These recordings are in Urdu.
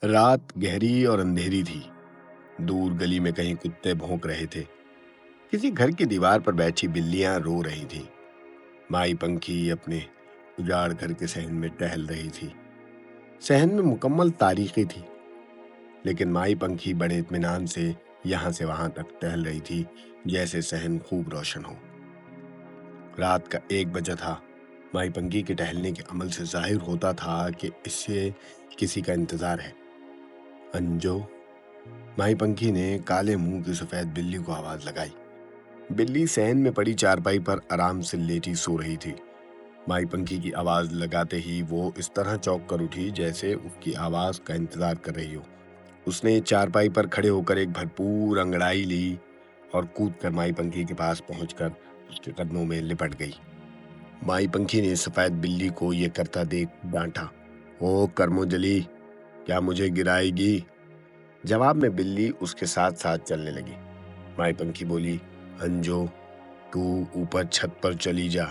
رات گہری اور اندھیری تھی۔ دور گلی میں کہیں کتے بھونک رہے تھے۔ کسی گھر کی دیوار پر بیٹھی بلیاں رو رہی تھیں۔ مائی پنکھی اپنے اجاڑ گھر کے صحن میں ٹہل رہی تھی۔ صحن میں مکمل تاریکی تھی، لیکن مائی پنکھی بڑے اطمینان سے یہاں سے وہاں تک ٹہل رہی تھی جیسے صحن خوب روشن ہو۔ رات کا 1 بجا تھا۔ مائی پنکھی کے ٹہلنے کے عمل سے ظاہر ہوتا تھا کہ اسے کسی کا انتظار ہے۔ انجو، مائی پنکھی نے کالے منہ کی سفید بلی کو آواز لگائی۔ بلی صحن میں پڑی چارپائی پر آرام سے لیٹی سو رہی تھی۔ مائی پنکھی کی آواز لگاتے ہی وہ اس طرح چونک کر اٹھی جیسے اس کی آواز کا انتظار کر رہی ہو۔ اس نے چارپائی پر کھڑے ہو کر ایک بھرپور انگڑائی لی اور کود کر مائی پنکھی کے پاس پہنچ کر اس کے قدموں میں لپٹ گئی۔ مائی پنکھی نے سفید بلی کو یہ کرتا دیکھ ڈانٹا، او کرمو جلی، کیا مجھے گرائے گی؟ جواب میں بلی اس کے ساتھ ساتھ چلنے لگی۔ مائی پنکھی بولی، انجو، تو اوپر چھت پر چلی جا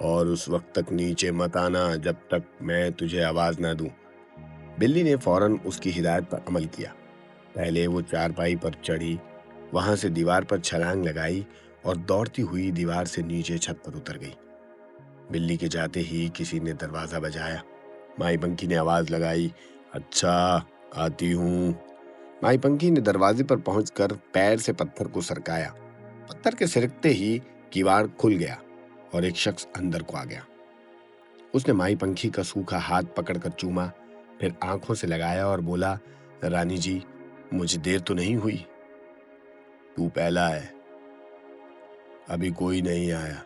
اور اس وقت تک نیچے مت آنا جب تک میں تجھے آواز نہ دوں۔ بلی نے فوراً اس کی ہدایت پر عمل کیا۔ پہلے وہ چارپائی پر چڑھی، وہاں سے دیوار پر چھلانگ لگائی اور دوڑتی ہوئی دیوار سے نیچے چھت پر اتر گئی۔ بلی کے جاتے ہی کسی نے دروازہ بجایا۔ مائی پنکھی نے آواز لگائی، اچھا، آتی ہوں۔ مائی پنکھی نے دروازے پر پہنچ کر پیر سے پتھر کو سرکایا۔ پتھر کے سرکتے ہی کیواڑ کھل گیا اور ایک شخص اندر کو آ گیا۔ اس نے مائی پنکھی کا سوکھا ہاتھ پکڑ کر چوما، پھر آنکھوں سے لگایا اور بولا، رانی جی، مجھے دیر تو نہیں ہوئی؟ تو پہلا ہے، ابھی کوئی نہیں آیا۔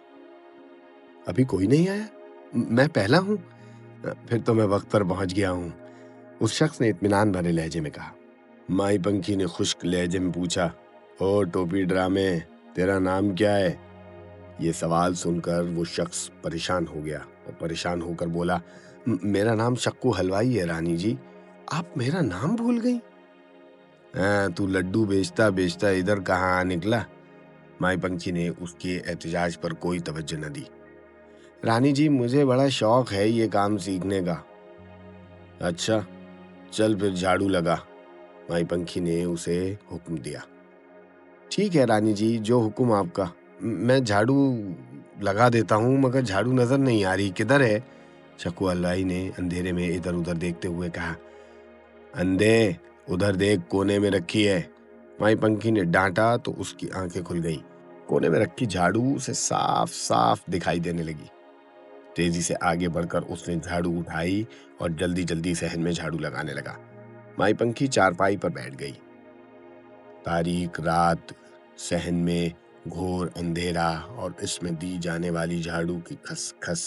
ابھی کوئی نہیں آیا؟ میں پہلا ہوں؟ پھر تو میں وقت پر پہنچ گیا ہوں، اس شخص نے اطمینان بھرے لہجے میں کہا۔ مائی پنکھی نے خشک لہجے میں پوچھا، او ٹوپی ڈرامے، تیرا نام کیا ہے؟ یہ سوال سن کر وہ شخص پریشان ہو گیا اور پریشان ہو کر بولا، میرا نام شکو حلوائی ہے رانی جی، آپ میرا نام بھول گئی؟ تو لڈو بیچتا بیچتا ادھر کہاں نکلا؟ مائی پنکھی نے اس کے احتجاج پر کوئی توجہ نہ دی۔ رانی جی، مجھے بڑا شوق ہے یہ کام سیکھنے کا۔ اچھا، چل پھر جھاڑو لگا، مائی پنکھی نے اسے حکم دیا۔ ٹھیک ہے رانی جی، جو حکم آپ کا، میں جھاڑو لگا دیتا ہوں، مگر جھاڑو نظر نہیں آ رہی، کدھر ہے؟ شکو حلوائی نے اندھیرے میں ادھر ادھر دیکھتے ہوئے کہا۔ اندھے، ادھر دیکھ، کونے میں رکھی ہے، مائی پنکھی نے ڈانٹا تو اس کی آنکھیں کھل گئیں۔ کونے میں رکھی جھاڑو اسے صاف صاف دکھائی دینے لگی۔ تیزی سے آگے بڑھ کر اس نے جھاڑو اٹھائی اور جلدی جلدی صحن میں جھاڑو لگانے لگا۔ مائی پنکھی چارپائی پر بیٹھ گئی۔ تاریک رات، صحن میں گھور اندھیرا اور اس میں دی جانے والی جھاڑو کی کھس کھس،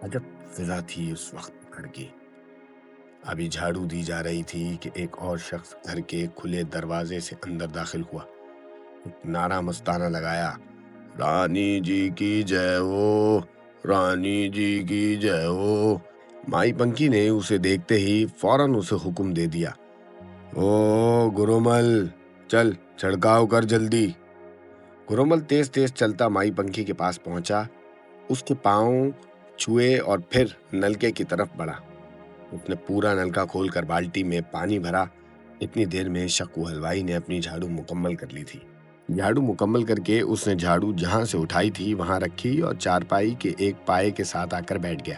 عجب فضا تھی اس وقت گھر کی۔ ابھی جھاڑو دی جا رہی تھی کہ ایک اور شخص گھر کے کھلے دروازے سے اندر داخل ہوا۔ ایک نعرہ مستانہ لگایا، رانی جی کی جے ہو، رانی جی کی جے ہو۔ مائی پنکھی نے اسے دیکھتے ہی فوراً اسے حکم دے دیا، او گرومل، چل چھڑکاؤ کر جلدی۔ گرومل تیز تیز چلتا مائی پنکھی کے پاس پہنچا، اس کے پاؤں چھوئے اور پھر نلکے کی طرف بڑھا۔ اس نے پورا نلکا کھول کر بالٹی میں پانی بھرا۔ اتنی دیر میں شکو حلوائی نے اپنی جھاڑو مکمل کر لی تھی۔ جھاڑو مکمل کر کے اس نے جھاڑو جہاں سے اٹھائی تھی وہاں رکھی اور چارپائی کے ایک پائے کے ساتھ آ کر بیٹھ گیا۔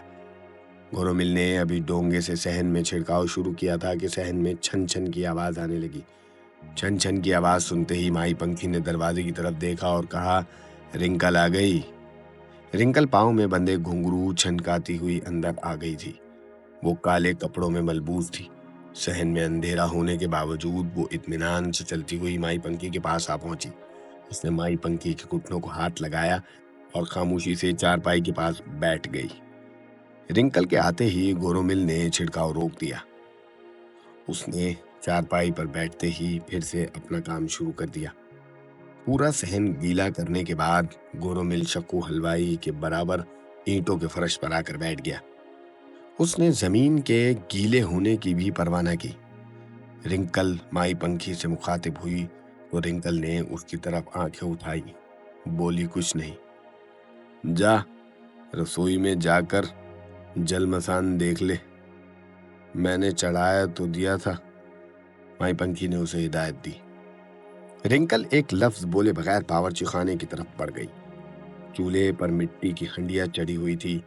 گرومل نے ابھی ڈونگے سے صحن میں چھڑکاؤ شروع کیا تھا کہ صحن میں چھن چھن کی آواز آنے لگی۔ چھن چھن کی آواز سنتے ہی مائی پنکھی نے دروازے کی طرف دیکھا اور کہا، رنکل آ گئی۔ رنکل پاؤں میں بندے گھنگرو چھنکاتی ہوئی اندر آ گئی تھی۔ وہ کالے کپڑوں میں ملبوس تھی۔ صحن میں اندھیرا ہونے کے باوجود وہ اطمینان سے چلتی ہوئی مائی پنکھی کے پاس آ پہنچی۔ اس نے مائی پنکھی کے گھٹنوں کو ہاتھ لگایا اور خاموشی سے چارپائی کے پاس بیٹھ گئی۔ رنکل کے آتے ہی گورومل نے چھڑکاؤ روک دیا۔ اس نے چارپائی پر بیٹھتے ہی پھر سے اپنا کام شروع کر دیا۔ پورا صحن گیلا کرنے کے بعد گورومل شکو حلوائی کے برابر اینٹوں کے فرش پر آ کر بیٹھ گیا۔ اس نے زمین کے گیلے ہونے کی بھی پرواہ نہ کی۔ رنکل مائی پنکھی سے مخاطب ہوئی تو رنکل نے اس کی طرف آنکھیں اٹھائی، بولی کچھ نہیں، جا رسوئی میں جا کر جل مسان دیکھ لے۔ میں نے چڑھایا تو دیا تھا، مائی پنکھی نے اسے ہدایت دی۔ رنکل ایک لفظ بولے بغیر باورچی خانے کی طرف بڑھ گئی۔ چولہے پر مٹی کی ہنڈیاں چڑھی ہوئی تھی،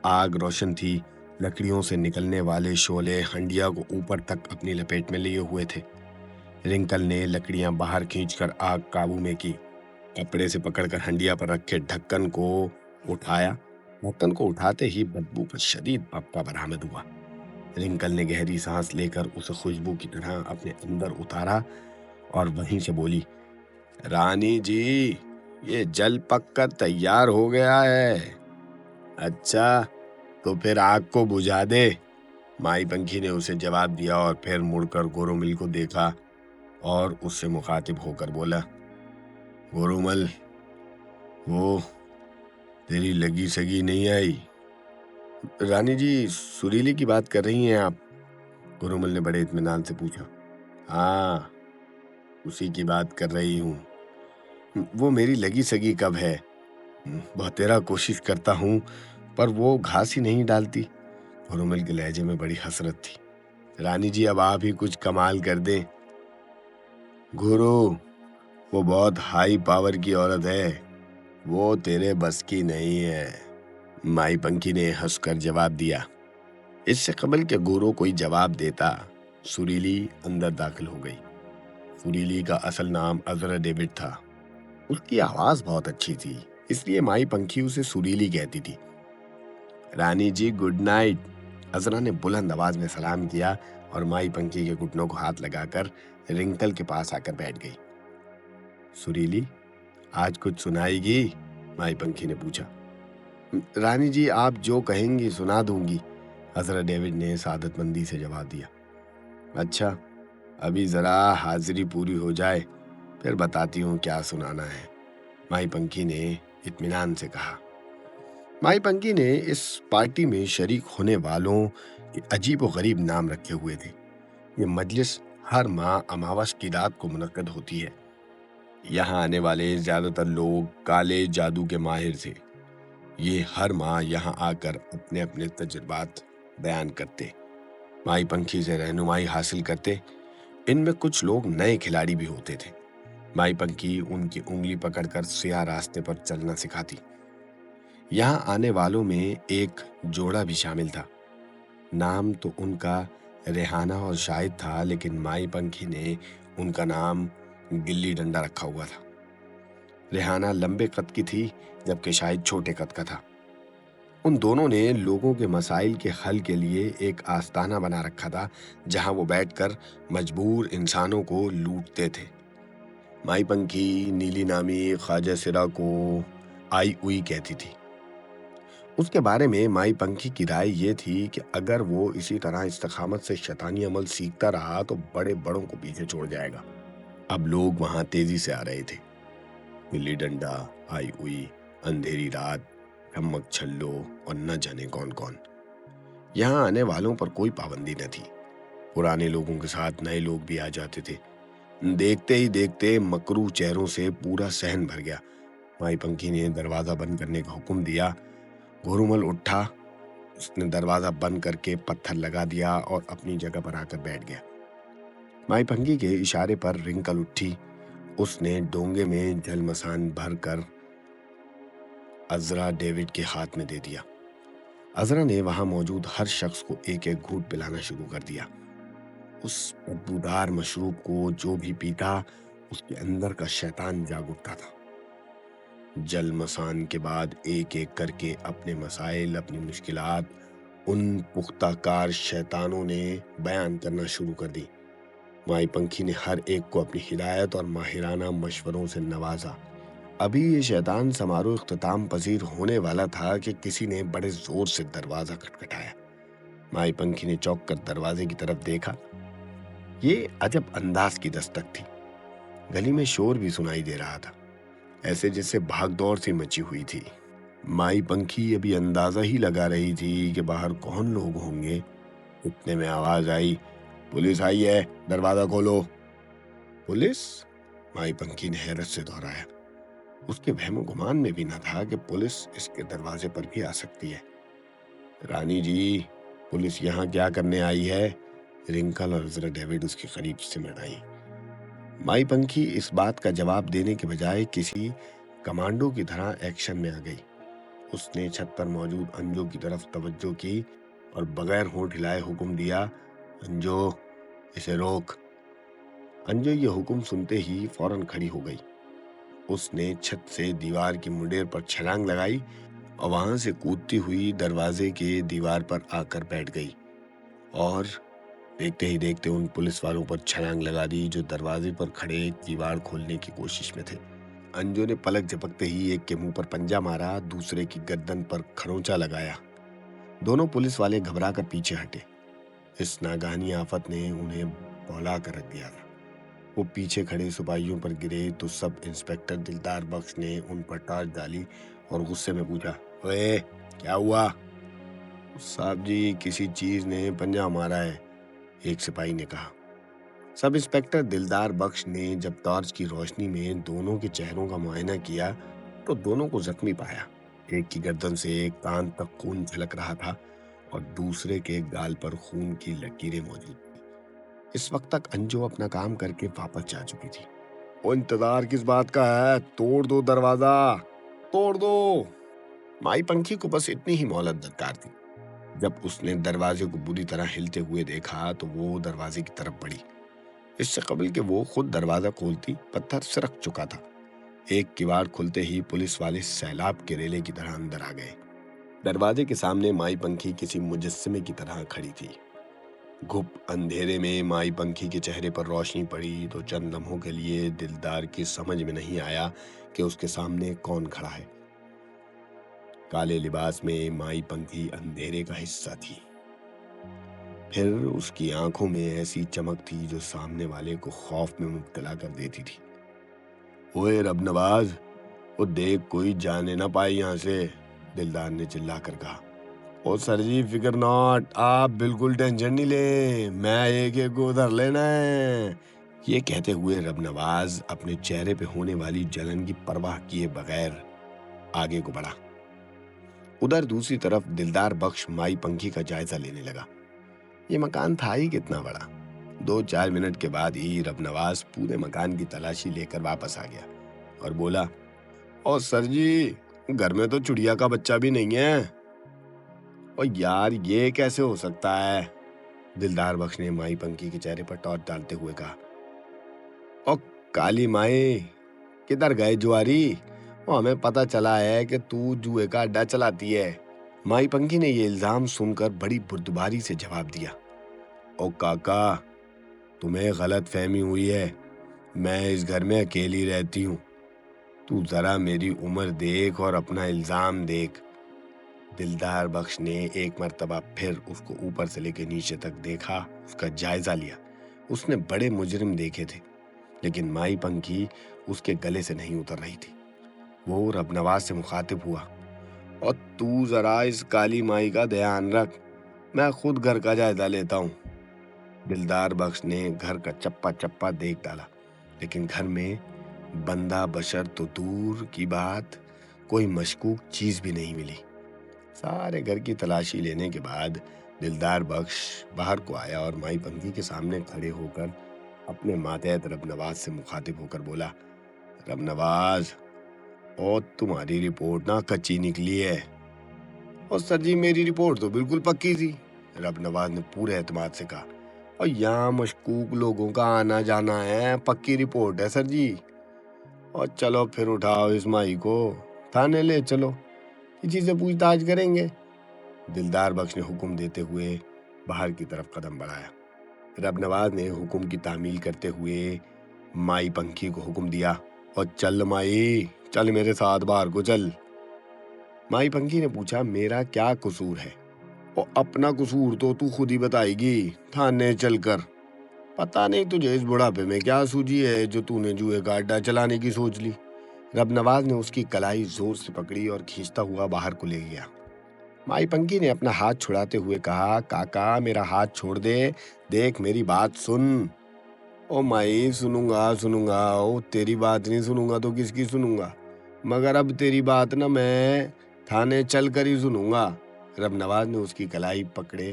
آگ روشن تھی، لکڑیوں سے نکلنے والے شعلے ہنڈیا کو اوپر تک اپنی لپیٹ میں لیے ہوئے تھے۔ رنکل نے لکڑیاں باہر کھینچ کر آگ قابو میں کی، کپڑے سے پکڑ کر ہنڈیا پر رکھے ڈھکن کو اٹھایا۔ ڈھکن کو اٹھاتے ہی بدبو کا شدید بھپکا برآمد ہوا۔ رنکل نے گہری سانس لے کر اسے خوشبو کی طرح اپنے اندر اتارا اور وہیں سے بولی، رانی جی، یہ جل پک کر تیار ہو گیا ہے۔ اچھا، تو پھر آگ کو بجھا دے، مائی پنکھی نے اسے جواب دیا اور پھر مڑ کر گورومل کو دیکھا اور اس سے مخاطب ہو کر بولا، گورومل، وہ تیری لگی سگی نہیں آئی؟ رانی جی، سریلی کی بات کر رہی ہیں آپ؟ گورومل نے بڑے اطمینان سے پوچھا۔ ہاں، اسی کی بات کر رہی ہوں۔ وہ میری لگی سگی کب ہے؟ بہت تیرا کوشش کرتا ہوں پر وہ گھاس ہی نہیں ڈالتی۔ گورومل کے لہجے میں بڑی حسرت تھی۔ رانی جی، اب آپ ہی کچھ کمال کر دیں۔ گورو، وہ بہت ہائی پاور کی عورت ہے، وہ تیرے بس کی نہیں ہے، مائی پنکھی نے ہنس کر جواب دیا۔ اس سے قبل کہ گورو کوئی جواب دیتا، سریلی اندر داخل ہو گئی۔ سریلی کا اصل نام عذرا ڈیوڈ تھا۔ اس کی آواز بہت اچھی تھی، اس لیے مائی پنکھی اسے سریلی کہتی تھی۔ رانی جی، گڈ نائٹ، عذرا نے بلند آواز میں سلام کیا اور مائی پنکھی کے گھٹنوں کو ہاتھ لگا کر رنکل کے پاس آ کر بیٹھ گئی۔ سریلی، آج کچھ سنائے گی؟ مائی پنکھی نے پوچھا۔ رانی جی، آپ جو کہیں گی سنا دوں گی، عذرا ڈیوڈ نے سعادت مندی سے جواب دیا۔ اچھا، ابھی ذرا حاضری پوری ہو جائے پھر بتاتی ہوں کیا سنانا ہے، مائی پنکھی نے اطمینان سے کہا۔ مائی پنکھی نے اس پارٹی میں شریک ہونے والوں کے عجیب و غریب نام رکھے ہوئے تھے۔ یہ مجلس ہر ماہ اماوس کی رات کو منعقد ہوتی ہے۔ یہاں آنے والے زیادہ تر لوگ کالے جادو کے ماہر تھے۔ یہ ہر ماہ یہاں آ کر اپنے اپنے تجربات بیان کرتے، مائی پنکھی سے رہنمائی حاصل کرتے۔ ان میں کچھ لوگ نئے کھلاڑی بھی ہوتے تھے۔ مائی پنکھی ان کی انگلی پکڑ کر سیاہ راستے پر چلنا سکھاتی۔ یہاں آنے والوں میں ایک جوڑا بھی شامل تھا۔ نام تو ان کا ریحانہ اور شاہد تھا، لیکن مائی پنکھی نے ان کا نام گلی ڈنڈا رکھا ہوا تھا۔ ریحانہ لمبے قد کی تھی جبکہ شاہد چھوٹے قد کا تھا۔ ان دونوں نے لوگوں کے مسائل کے حل کے لیے ایک آستانہ بنا رکھا تھا جہاں وہ بیٹھ کر مجبور انسانوں کو لوٹتے تھے۔ مائی پنکھی نیلی نامی خواجہ سرا کو آئی اوئی کہتی تھی۔ اس کے بارے میں مائی پنکھی کی رائے یہ تھی کہ اگر وہ اسی طرح استقامت سے شیطانی عمل سیکھتا رہا تو بڑے بڑوں کو پیچھے چھوڑ جائے گا۔ اب لوگ وہاں تیزی سے آ رہے تھے۔ گلی ڈنڈا، آئی اوئی، اندھیری رات، ٹھمک چھلو اور نہ جانے کون کون۔ یہاں آنے والوں پر کوئی پابندی نہ تھی۔ پرانے لوگوں کے ساتھ نئے لوگ بھی آ جاتے تھے۔ دیکھتے ہی دیکھتے مکروہ چہروں سے پورا صحن بھر گیا۔ مائی پنکھی نے دروازہ بند کرنے کا حکم دیا۔ گورومل اٹھا، اس نے دروازہ بند کر کے پتھر لگا دیا اور اپنی جگہ پر آ کر بیٹھ گیا۔ مائی پنکھی کے اشارے پر رنکل اٹھی۔ اس نے ڈونگے میں جل مسان بھر کر عذرا ڈیوڈ کے ہاتھ میں دے دیا۔ عذرا نے وہاں موجود ہر شخص کو ایک ایک گھونٹ پلانا شروع کر دیا۔ اس بدبودار مشروب کو جو بھی پیتا اس کے اندر کا شیطان جاگ اٹھتا تھا۔ جل مسان کے بعد ایک ایک کر کے اپنے مسائل، اپنی مشکلات ان پختہ کار شیطانوں نے بیان کرنا شروع کر دی۔ مائی پنکھی نے ہر ایک کو اپنی ہدایت اور ماہرانہ مشوروں سے نوازا۔ ابھی یہ شیطان سماروہ اختتام پذیر ہونے والا تھا کہ کسی نے بڑے زور سے دروازہ کھٹکھٹایا۔ مائی پنکھی نے چونک کر دروازے کی طرف دیکھا۔ یہ عجب انداز کی دستک تھی۔ گلی میں شور بھی سنائی دے رہا تھا، ایسے جیسے بھاگ دوڑ سی مچی ہوئی تھی۔ مائی پنکھی ابھی اندازہ ہی لگا رہی تھی کہ باہر کون لوگ ہوں گے، اتنے میں آواز آئی، پولیس آئی ہے، دروازہ کھولو۔ پولیس؟ مائی پنکھی نے حیرت سے دہرایا۔ اس کے وہم و گمان میں بھی نہ تھا کہ پولیس اس کے دروازے پر بھی آ سکتی ہے۔ رانی جی، پولیس یہاں کیا کرنے آئی ہے؟ رنکل اور حضرت ڈیوڈ اس کے قریب سمٹ آئی۔ مائی پنکھی اس بات کا جواب دینے کے بجائے کسی کمانڈو کی طرح ایکشن میں آ گئی۔ اس نے چھت پر موجود انجو کی طرف توجہ کی اور بغیر ہونٹ ہلائے حکم دیا، انجو اسے روک۔ انجو یہ حکم سنتے ہی فوراً کھڑی ہو گئی۔ اس نے چھت سے دیوار کی منڈیر پر چھلانگ لگائی اور وہاں سے کودتی ہوئی دروازے کے دیوار پر آ کر بیٹھ گئی اور دیکھتے ہی دیکھتے ان پولیس والوں پر چھلانگ لگا دی جو دروازے پر کھڑے دیوار کھولنے کی کوشش میں تھے۔ انجو نے پلک جھپکتے ہی ایک کے منہ پر پنجہ مارا، دوسرے کی گردن پر کھروچا لگایا۔ دونوں پولیس والے گھبرا کر پیچھے ہٹے۔ اس ناگہانی آفت نے انہیں بولا کر رکھ دیا تھا۔ وہ پیچھے کھڑے سپاہیوں پر گرے تو سب انسپکٹر دلدار بخش نے ان پر ٹارچ ڈالی اور غصے میں پوچھا، اوے کیا ہوا؟ صاحب جی کسی چیز نے پنجہ مارا ہے، ایک سپاہی نے کہا۔ سب انسپکٹر دلدار بخش نے جب ٹارچ کی روشنی میں دونوں کے چہروں کا معائنہ کیا تو دونوں کو زخمی پایا۔ ایک کی گردن سے ایک کان تک خون جھلک رہا تھا اور دوسرے کے گال پر خون کی لکیریں موجود تھیں۔ اس وقت تک انجو اپنا کام کر کے واپس جا چکی تھی۔ وہ انتظار کس بات کا ہے؟ توڑ دو دروازہ، توڑ دو۔ مائی پنکھی کو بس اتنی ہی مہلت درکار تھی۔ جب اس نے دروازے کو بری طرح ہلتے ہوئے دیکھا تو وہ دروازے کی طرف بڑھی۔ اس سے قبل کہ وہ خود دروازہ کھولتی پتھر سرک چکا تھا۔ ایک کواڑ کھلتے ہی پولیس والے سیلاب کے ریلے کی طرح اندر آ گئے۔ دروازے کے سامنے مائی پنکھی کسی مجسمے کی طرح کھڑی تھی۔ گھپ اندھیرے میں مائی پنکھی کے چہرے پر روشنی پڑی تو چند لمحوں کے لیے دلدار کی سمجھ میں نہیں آیا کہ اس کے سامنے کون کھڑا ہے۔ کالے لباس میں مائی پنکھی اندھیرے کا حصہ تھی، پھر اس کی آنکھوں میں ایسی چمک تھی جو سامنے والے کو خوف میں مبتلا کر دیتی تھی۔ اوے رب نواز، وہ دیکھ کوئی جانے نہ پائے یہاں سے، دلدار نے چلا کر کہا۔ او سر جی فکر ناٹ، آپ بالکل ٹینشن نہیں لیں، میں ایک کو ادھر لینا ہے۔ یہ کہتے ہوئے رب نواز اپنے چہرے پہ ہونے والی جلن کی پرواہ کیے بغیر آگے کو بڑھا۔ ادھر دوسری طرف دلدار بخش مائی پنکھی کا جائزہ لینے لگا۔ یہ مکان تھا ہی کتنا بڑا۔ 2-4 منٹ کے بعد ہی رب نواز پورے مکان کی تلاشی لے کر واپس آ گیا اور بولا، او سر جی گھر میں تو چڑیا کا بچہ بھی نہیں ہے۔ اور یار یہ کیسے ہو سکتا ہے؟ دلدار بخش نے مائی پنکھی کے چہرے پر ٹارچ ڈالتے ہوئے کہا۔ او کالی مائی، کدھر گئے جواری؟ وہ ہمیں پتہ چلا ہے کہ تو جوئے کا اڈا چلاتی ہے۔ مائی پنکھی نے یہ الزام سن کر بڑی بردباری سے جواب دیا، او کاکا تمہیں غلط فہمی ہوئی ہے، میں اس گھر میں اکیلی رہتی ہوں، تو ذرا میری عمر دیکھ اور اپنا الزام دیکھ۔ دلدار بخش نے ایک مرتبہ پھر اس کو اوپر سے لے کے نیچے تک دیکھا، اس کا جائزہ لیا۔ اس نے بڑے مجرم دیکھے تھے لیکن مائی پنکھی اس کے گلے سے نہیں اتر رہی تھی۔ وہ رب نواز سے مخاطب ہوا، اور تو ذرا اس کالی مائی کا دھیان رکھ، میں خود گھر کا جائزہ لیتا ہوں۔ دلدار بخش نے گھر کا چپا چپا دیکھ ڈالا لیکن گھر میں بندہ بشر تو دور کی بات کوئی مشکوک چیز بھی نہیں ملی۔ سارے گھر کی تلاشی لینے کے بعد دلدار بخش باہر کو آیا اور مائی پنکھی کے سامنے کھڑے ہو کر اپنے ماتحت رب نواز سے مخاطب ہو کر بولا، رب نواز اور تمہاری رپورٹ نہ کچی نکلی ہے۔ اور سر جی میری رپورٹ تو بالکل پکی تھی، رب نواز نے پورے اعتماد سے کہا، اور یہاں مشکوک لوگوں کا آنا جانا ہے، پکی رپورٹ ہے سر جی۔ اور چلو پھر اٹھاؤ اس مائی کو، تھانے لے چلو، کسی سے پوچھ تاچھ کریں گے۔ دلدار بخش نے حکم دیتے ہوئے باہر کی طرف قدم بڑھایا۔ رب نواز نے حکم کی تعمیل کرتے ہوئے مائی پنکھی کو حکم دیا، اور چل مائی چل میرے ساتھ باہر کو چل۔ مائی پنکھی نے پوچھا، میرا کیا قصور ہے؟ اور اپنا قصور تو خود ہی بتائے گی تھانے چل کر۔ پتہ نہیں تجھے اس بڑھاپے میں کیا سوجی ہے جو تو نے جوئے کا اڈا چلانے کی سوچ لی۔ رب نواز نے اس کی کلائی زور سے پکڑی اور کھینچتا ہوا باہر کو لے گیا۔ مائی پنکھی نے اپنا ہاتھ چھڑاتے ہوئے کہا، کاکا میرا ہاتھ چھوڑ دے، دیکھ میری بات سن۔ او مائی سنوں گا، او تیری بات نہیں سنوں گا تو کس کی سنوں گا، مگر اب تیری بات نہ میں تھانے چل کر ہی سنوں گا۔ رب نواز نے اس کی کلائی پکڑے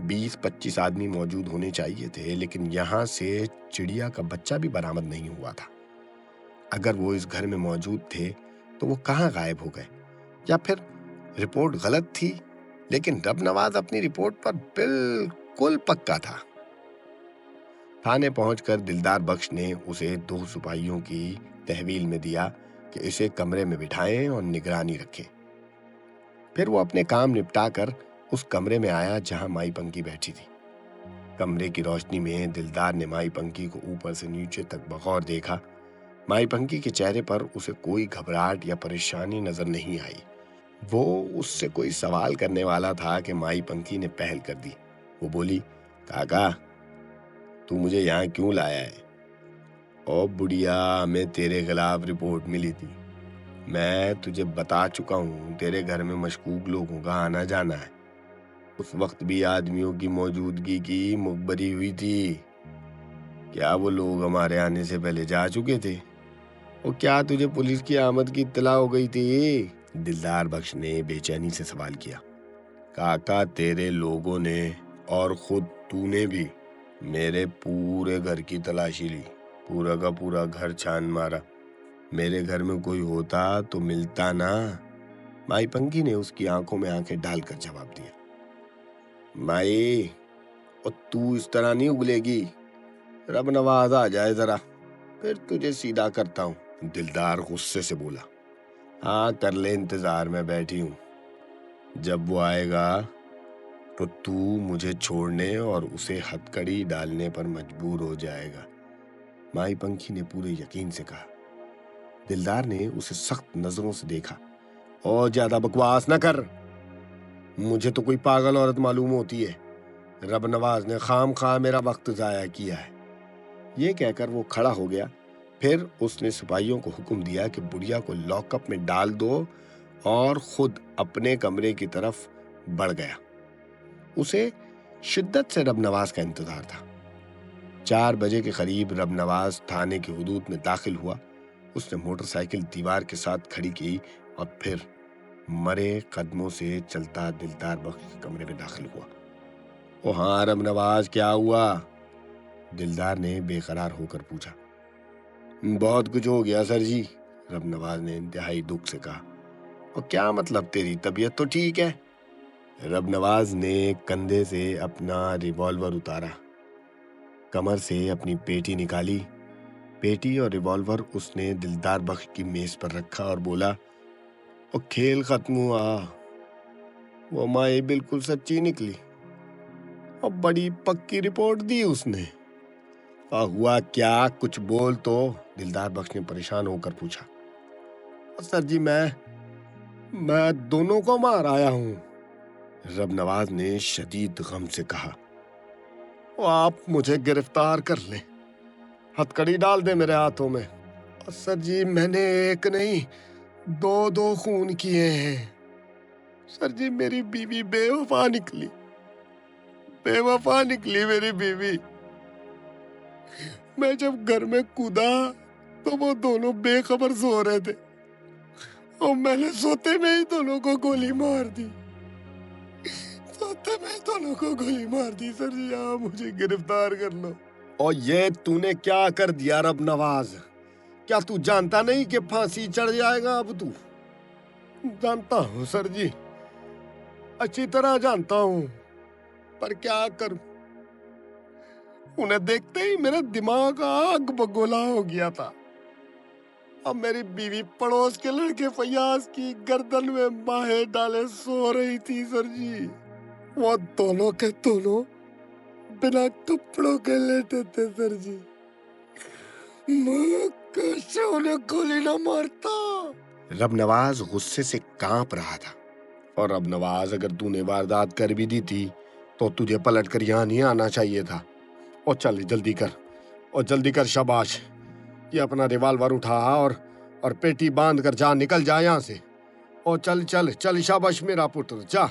20-25 آدمی موجود ہونے چاہیے تھے، لیکن یہاں سے چڑیا کا بچہ بھی برآمد نہیں ہوا تھا۔ اگر وہ اس گھر میں موجود تھے تو وہ کہاں غائب ہو گئے؟ یا پھر رپورٹ غلط تھی، لیکن رب نواز اپنی رپورٹ پر بالکل پکا تھا۔ تھانے پہنچ کر دلدار بخش نے اسے 2 سپاہیوں کی تحویل میں دیا کہ اسے کمرے میں بٹھائیں اور نگرانی رکھیں۔ پھر وہ اپنے کام نپٹا کر اس کمرے میں آیا جہاں مائی پنکی بیٹھی تھی۔ کمرے کی روشنی میں دلدار نے مائی پنکی کو اوپر سے نیچے تک بغور دیکھا۔ مائی پنکی کے چہرے پر اسے کوئی گھبراہٹ یا پریشانی نظر نہیں آئی۔ وہ اس سے کوئی سوال کرنے والا تھا کہ مائی پنکی نے پہل کر دی۔ وہ بولی، کاکا تو مجھے یہاں کیوں لایا ہے؟ او بڑھیا، ہمیں تیرے خلاف رپورٹ ملی تھی۔ میں تجھے بتا چکا ہوں تیرے گھر میں مشکوک لوگوں کا آنا جانا ہے۔ اس وقت بھی آدمیوں کی موجودگی کی مخبری ہوئی تھی۔ کیا وہ لوگ ہمارے آنے سے پہلے جا چکے تھے؟ اور کیا تجھے پولیس کی آمد کی اطلاع ہو گئی تھی؟ دلدار بخش نے بے چینی سے سوال کیا۔ کاکا تیرے لوگوں نے اور خود تو نے بھی میرے پورے گھر کی تلاشی لی، پورا کا پورا گھر چھان مارا۔ میرے گھر میں کوئی ہوتا تو ملتا نا۔ مائی پنکی نے اس کی آنکھوں میں آنکھیں ڈال کر جواب دیا۔ مائی، اور تو اس طرح نہیں اگلے گی۔ رب نواز آ جائے ذرا، پھر تجھے سیدھا کرتا ہوں۔ دلدار غصے سے بولا، ہاں کر لے انتظار، میں بیٹھی ہوں۔ جب وہ آئے گا تو تو مجھے چھوڑنے اور اسے ہتکڑی ڈالنے پر مجبور ہو جائے گا۔ مائی پنکی نے پورے یقین سے کہا۔ دلدار نے اسے سخت نظروں سے دیکھا۔ اور زیادہ بکواس نہ کر، مجھے تو کوئی پاگل عورت معلوم ہوتی ہے۔ رب نواز نے خام خواہ میرا وقت ضائع کیا ہے۔ یہ کہہ کر وہ کھڑا ہو گیا۔ پھر اس نے سپاہیوں کو حکم دیا کہ بڑھیا کو لاک اپ میں ڈال دو، اور خود اپنے کمرے کی طرف بڑھ گیا۔ اسے شدت سے رب نواز کا انتظار تھا۔ 4 بجے کے قریب رب نواز تھانے کی حدود میں داخل ہوا۔ اس نے موٹر سائیکل دیوار کے ساتھ کھڑی کی اور پھر مرے قدموں سے چلتا دلدار بخش کے کمرے میں داخل ہوا۔ او ہاں رب نواز، کیا ہوا؟ دلدار نے بے قرار ہو کر پوچھا۔ بہت کچھ ہو گیا سر جی، رب نواز نے انتہائی دکھ سے کہا۔ اور کیا مطلب تیری طبیعت تو ٹھیک ہے؟ رب نواز نے کندھے سے اپنا ریوالور اتارا، کمر سے اپنی پیٹی نکالی۔ پیٹی اور ریوالور اس نے دلدار بخش کی میز پر رکھا اور بولا، اور کھیل ختم ہوا۔ وہ مائی بالکل سچی نکلی اور بڑی پکی رپورٹ دی اس نے۔ ہوا کیا؟ کچھ بول تو، دلدار بخش نے پریشان ہو کر پوچھا۔ سر جی میں دونوں کو مار آیا ہوں، رب نواز نے شدید غم سے کہا۔ آپ مجھے گرفتار کر لیں، ہتکڑی ڈال دیں میرے ہاتھوں میں۔ سر جی میں نے ایک نہیں 2 خون کیے ہیں۔ سر جی میری بیوی بے وفا نکلی میری بیوی۔ میں جب گھر میں کودا تو وہ دونوں بے خبر سو رہے تھے، اور میں نے سوتے میں ہی دونوں کو گولی مار دی۔ سر جی آپ مجھے گرفتار کر لو۔ اور یہ تو نے کیا کر دیا رب نواز؟ کیا تو جانتا نہیں کہ پھانسی چڑھ جائے گا اب تو؟ جانتا ہوں سر جی، اچھی طرح جانتا ہوں، پر کیا کروں؟ انہیں دیکھتے ہی میرا دماغ آگ بگولا ہو گیا تھا۔ اب میری بیوی پڑوس کے لڑکے فیاض کی گردن میں باہیں ڈالے سو رہی تھی سر جی۔ وہ دونوں کے دونوں بنا کپڑوں کے لیٹے تھے سر جی۔ میں کیسے انہیں گولی نہ مارتا؟ رب نواز غصے سے کانپ رہا تھا۔ اور رب نواز، اگر تو نے واردات کر بھی دی تھی تو تجھے پلٹ کر یہاں نہیں آنا چاہیے تھا۔ اور چل جلدی کر شاباش، یہ اپنا ریوالور اٹھا اور پیٹی باندھ کر نکل جا یہاں سے۔ اور چل شاباش میرا پتر، جا،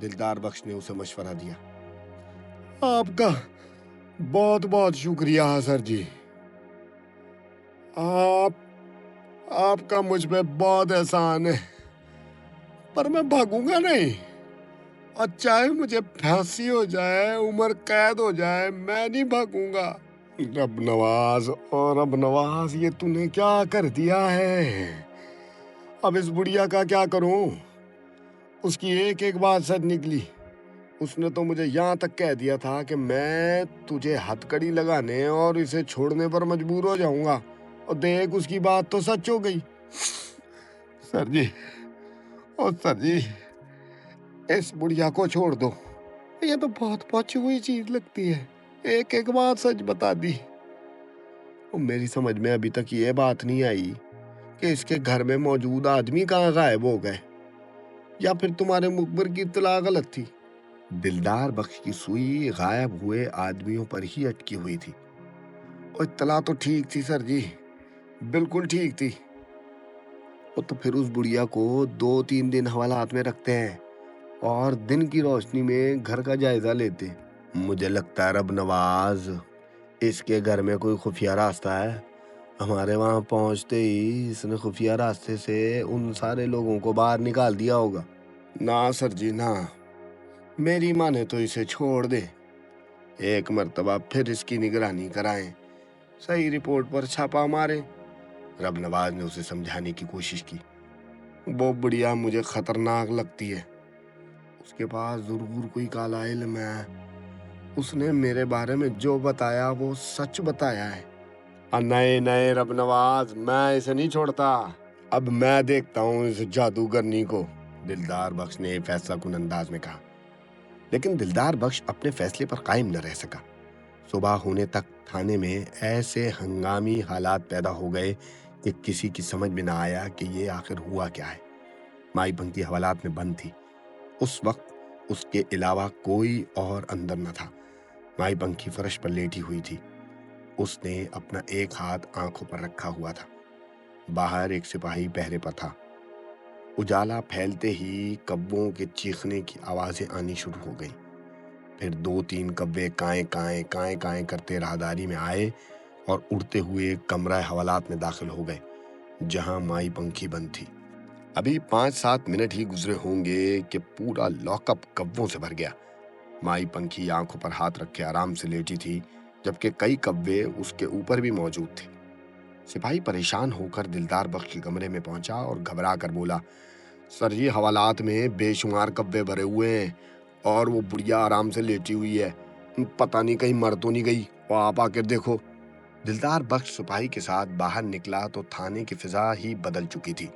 دلدار بخش نے اسے مشورہ دیا۔ آپ کا بہت بہت شکریہ سر جی، آپ کا مجھ پہ بہت احسان ہے، پر میں بھاگوں گا نہیں، اور چاہے مجھے پھانسی ہو جائے، عمر قید ہو جائے، میں نہیں بھاگوں گا۔ رب نواز، اور رب نواز، یہ تو نے کیا کر دیا ہے؟ اب اس بڑھیا کا کیا کروں؟ اس کی ایک ایک بات سچ نکلی۔ اس نے تو مجھے یہاں تک کہہ دیا تھا کہ میں تجھے ہتھکڑی لگانے اور اسے چھوڑنے پر مجبور ہو جاؤں گا، اور دیکھ اس کی بات تو سچ ہو گئی۔ سر جی، اور سر جی، اس بڑھیا کو چھوڑ دو، یہ تو بہت پہنچی ہوئی چیز لگتی ہے، ایک ایک بات سچ بتا دی۔ اور میری سمجھ میں ابھی تک یہ بات نہیں آئی کہ اس کے گھر میں موجود آدمی کہاں غائب ہو گئے، یا پھر تمہارے مخبر کی اطلاع غلط تھی۔ دلدار بخش کی سوئی غائب ہوئے آدمیوں پر ہی اٹکی ہوئی تھی۔ اور اطلاع تو ٹھیک تھی سر جی، بالکل ٹھیک تھی۔ اور تو پھر اس بڑھیا کو 2-3 دن حوالات میں رکھتے ہیں اور دن کی روشنی میں گھر کا جائزہ لیتے۔ مجھے لگتا ہے رب نواز، اس کے گھر میں کوئی خفیہ راستہ ہے۔ ہمارے وہاں پہنچتے ہی اس نے خفیہ راستے سے ان سارے لوگوں کو باہر نکال دیا ہوگا۔ نہ سر جی نہ، میری ماں نے تو اسے چھوڑ دے، ایک مرتبہ پھر اس کی نگرانی کرائیں، صحیح رپورٹ پر چھاپا مارے۔ رب نواز نے اسے سمجھانے کی کوشش کی۔ وہ بڑھیا مجھے خطرناک لگتی ہے، اس کے پاس ضرور کوئی کالا علم ہے، اس نے میرے بارے میں جو بتایا وہ سچ بتایا ہے۔ نہیں رب نواز، میں اسے نہیں چھوڑتا، اب میں دیکھتا ہوں اس جادوگرنی کو، دلدار بخش نے فیصلہ کن انداز میں کہا۔ لیکن دلدار بخش اپنے فیصلے پر قائم نہ رہ سکا۔ صبح ہونے تک تھانے میں ایسے ہنگامی حالات پیدا ہو گئے کہ کسی کی سمجھ میں نہ آیا کہ یہ آخر ہوا کیا ہے۔ مائی پنکھی حوالات میں بند تھی۔ اس وقت اس کے علاوہ کوئی اور اندر نہ تھا۔ مائی پنکھی فرش پر لیٹی ہوئی تھی۔ اس نے اپنا ایک ہاتھ آنکھوں پر رکھا ہوا تھا۔ باہر ایک سپاہی پہرے پر تھا۔ اجالا پھیلتے ہی کبوں کے چیخنے کی آوازیں آنی شروع ہو گئیں۔ پھر 2-3 کبے کائیں کرتے راہداری میں آئے اور اڑتے ہوئے کمرہ حوالات میں داخل ہو گئے جہاں مائی پنکھی بند تھی۔ ابھی 5-7 منٹ ہی گزرے ہوں گے کہ پورا لاک اپ کبوں سے بھر گیا۔ مائی پنکھی آنکھوں پر ہاتھ رکھے آرام سے لیٹی تھی، جبکہ کئی کبے اس کے اوپر بھی موجود تھے۔ سپاہی پریشان ہو کر دلدار بخش کے کمرے میں پہنچا اور گھبرا کر بولا، سر جی، حوالات میں بے شمار کبے بھرے ہوئے ہیں اور وہ بڑھیا آرام سے لیٹی ہوئی ہے، پتہ نہیں کہیں مر تو نہیں گئی، اور آپ آ کر دیکھو۔ دلدار بخش سپاہی کے ساتھ باہر نکلا تو تھانے کی فضا ہی بدل چکی تھی۔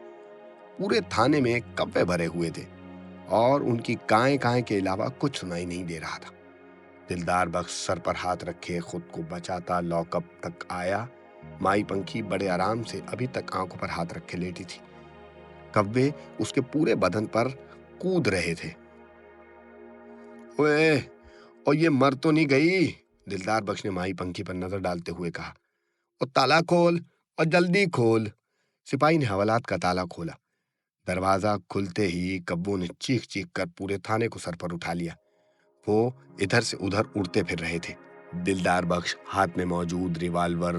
پورے تھانے میں کبے بھرے ہوئے تھے اور ان کی کائیں کے علاوہ کچھ سنائی نہیں دے رہا تھا۔ دلدار بخش سر پر ہاتھ رکھے خود کو بچاتا لاک اپ تک آیا۔ مائی پنکھی بڑے آرام سے ابھی تک آنکھوں پر ہاتھ رکھے لیٹی تھی۔ کبے اس کے پورے بدن پر کود رہے تھے۔ اوئے، اور یہ مر تو نہیں گئی؟ دلدار بخش نے مائی پنکھی پر نظر ڈالتے ہوئے کہا۔ اور تالا کھول، اور جلدی کھول۔ سپاہی نے حوالات کا تالا کھولا۔ دروازہ کھلتے ہی کبوں نے چیخ کر پورے تھانے کو سر پر اٹھا لیا۔ وہ ادھر سے ادھر اڑتے پھر رہے تھے۔ دلدار بخش ہاتھ میں موجود ریوالور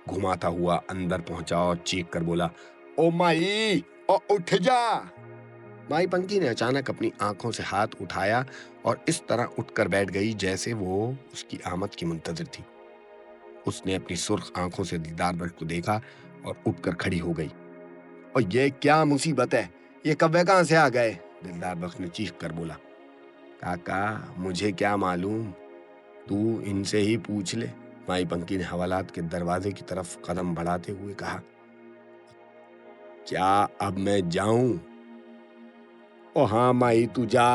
گھماتا ہوا اندر پہنچا اور چیخ کر بولا، او مائی، او اٹھ جا۔ مائی پنکھی نے اچانک اپنی آنکھوں سے ہاتھ اٹھایا اور اس طرح اٹھ کر بیٹھ گئی جیسے وہ اس کی آمد کی منتظر تھی۔ اس نے اپنی سرخ آنکھوں سے دلدار بخش کو دیکھا اور اٹھ کر کھڑی ہو گئی۔ اور یہ کیا مصیبت ہے؟ یہ کبے کہاں سے آ گئے؟ دلدار بخش نے چیخ کر بولا۔ کاکا، مجھے کیا معلوم، تو ان سے ہی پوچھ لے۔ مائی پنکھی نے حوالات کے دروازے کی طرف قدم بڑھاتے ہوئے کہا۔ کیا اب میں جاؤں؟ او ہاں مائی، تو جا،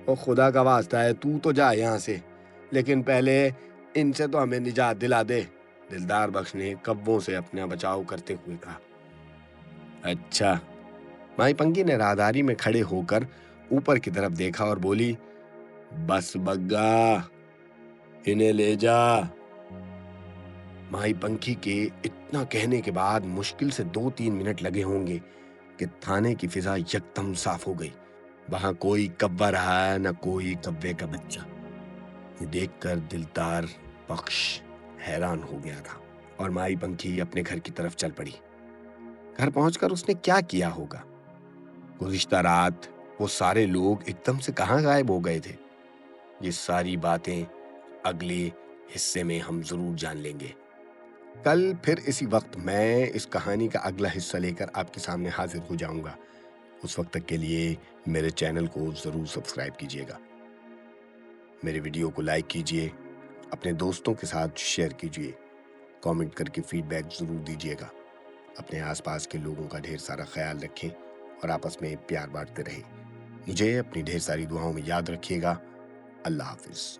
او خدا کا واسطہ ہے تو جا یہاں سے، لیکن پہلے ان سے تو ہمیں نجات دلا دے، دلدار بخش نے کبوں سے اپنا بچاؤ کرتے ہوئے کہا۔ اچھا۔ مائی پنکھی نے راہداری میں کھڑے ہو کر اوپر کی طرف دیکھا اور بولی، بس بگا، انہیں لے جا۔ مائی پنکھی کے اتنا کہنے کے بعد مشکل سے 2-3 منٹ لگے ہوں گے کہ تھانے کی فضا یکدم صاف ہو گئی۔ وہاں کوئی کبا رہا ہے نہ کوئی کبے کا بچہ۔ یہ دیکھ کر دلدار بخش حیران ہو گیا تھا اور مائی پنکھی اپنے گھر کی طرف چل پڑی۔ گھر پہنچ کر اس نے کیا کیا ہوگا؟ گزشتہ رات وہ سارے لوگ ایک دم سے کہاں غائب ہو گئے تھے؟ یہ ساری باتیں اگلے حصے میں ہم ضرور جان لیں گے۔ کل پھر اسی وقت میں اس کہانی کا اگلا حصہ لے کر آپ کے سامنے حاضر ہو جاؤں گا۔ اس وقت تک کے لیے میرے چینل کو ضرور سبسکرائب کیجیے گا، میرے ویڈیو کو لائک کیجیے، اپنے دوستوں کے ساتھ شیئر کیجیے، کامنٹ کر کے فیڈ بیک ضرور دیجیے گا۔ اپنے آس پاس کے لوگوں کا ڈھیر سارا خیال رکھیں اور آپس میں پیار بانٹتے رہیں۔ مجھے اپنی ڈھیر ساری دعاؤں میں یاد رکھیے گا۔ اللہ حافظ۔